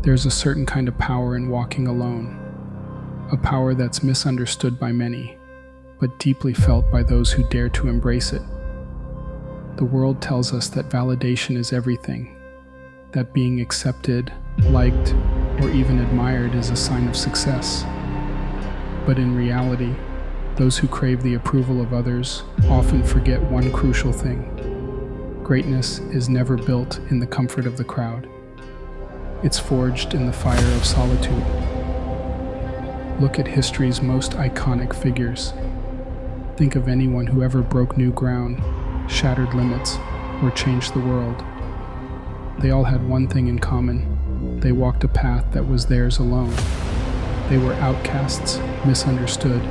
There's a certain kind of power in walking alone, a power that's misunderstood by many, but deeply felt by those who dare to embrace it. The world tells us that validation is everything, that being accepted, liked, or even admired is a sign of success. But in reality, those who crave the approval of others often forget one crucial thing. Greatness is never built in the comfort of the crowd. It's forged in the fire of solitude. Look at history's most iconic figures. Think of anyone who ever broke new ground, shattered limits, or changed the world. They all had one thing in common. They walked a path that was theirs alone. They were outcasts, misunderstood,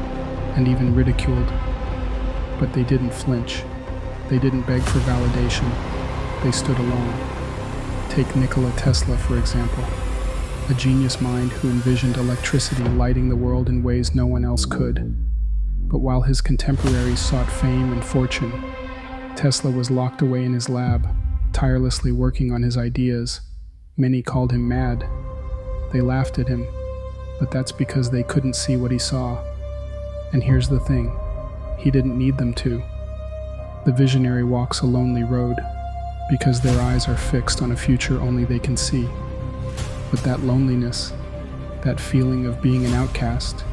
and even ridiculed. But they didn't flinch. They didn't beg for validation. They stood alone. Take Nikola Tesla, for example, a genius mind who envisioned electricity lighting the world in ways no one else could. But while his contemporaries sought fame and fortune, Tesla was locked away in his lab, tirelessly working on his ideas. Many called him mad. They laughed at him, but that's because they couldn't see what he saw. And here's the thing, he didn't need them to. The visionary walks a lonely road, because their eyes are fixed on a future only they can see. But that loneliness, that feeling of being an outcast,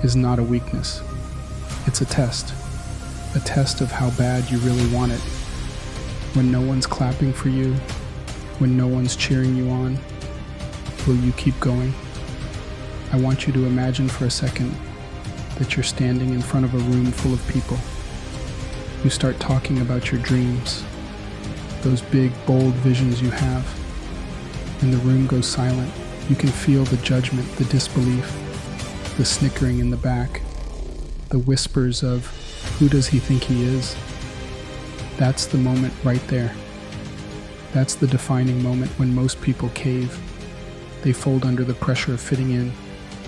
is not a weakness. It's a test of how bad you really want it. When no one's clapping for you, when no one's cheering you on, will you keep going? I want you to imagine for a second that you're standing in front of a room full of people. You start talking about your dreams, those big, bold visions you have, and the room goes silent. You can feel the judgment, the disbelief, the snickering in the back, the whispers of, who does he think he is? That's the moment right there. That's the defining moment when most people cave. They fold under the pressure of fitting in,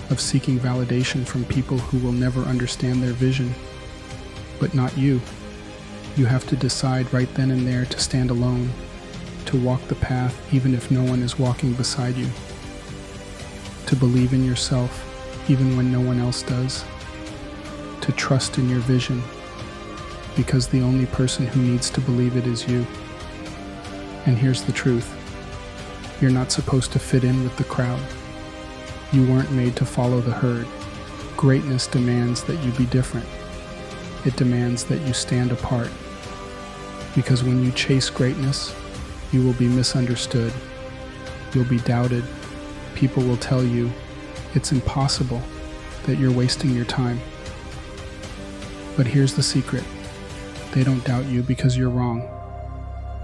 of seeking validation from people who will never understand their vision. But not you. You have to decide right then and there to stand alone, to walk the path even if no one is walking beside you, to believe in yourself even when no one else does, to trust in your vision, because the only person who needs to believe it is you. And here's the truth. You're not supposed to fit in with the crowd. You weren't made to follow the herd. Greatness demands that you be different. It demands that you stand apart. Because when you chase greatness, you will be misunderstood. You'll be doubted. People will tell you it's impossible, that you're wasting your time. But here's the secret. They don't doubt you because you're wrong.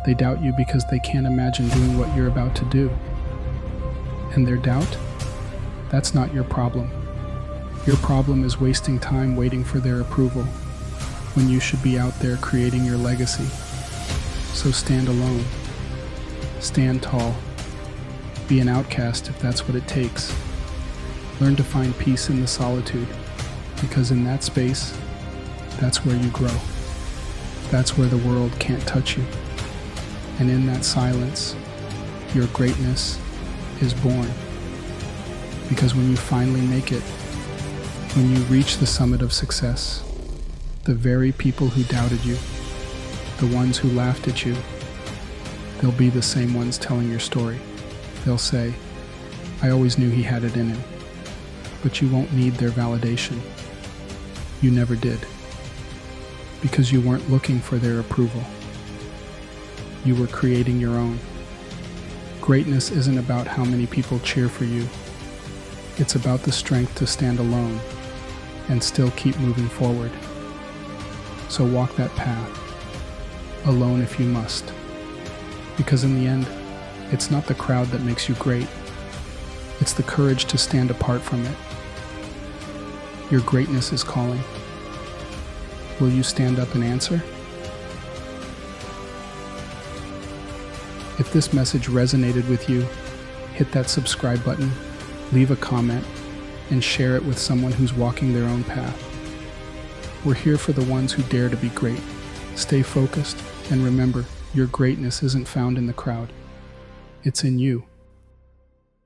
They doubt you because they can't imagine doing what you're about to do. And their doubt? That's not your problem. Your problem is wasting time waiting for their approval, when you should be out there creating your legacy. So stand alone. Stand tall. Be an outcast if that's what it takes. Learn to find peace in the solitude, because in that space, that's where you grow. That's where the world can't touch you. And in that silence, your greatness is born. Because when you finally make it, when you reach the summit of success, the very people who doubted you, the ones who laughed at you, they'll be the same ones telling your story. They'll say, I always knew he had it in him. But you won't need their validation. You never did. Because you weren't looking for their approval. You were creating your own. Greatness isn't about how many people cheer for you. It's about the strength to stand alone and still keep moving forward. So walk that path, alone if you must. Because in the end, it's not the crowd that makes you great. It's the courage to stand apart from it. Your greatness is calling. Will you stand up and answer? If this message resonated with you, hit that subscribe button, leave a comment, and share it with someone who's walking their own path. We're here for the ones who dare to be great. Stay focused, and remember, your greatness isn't found in the crowd. It's in you.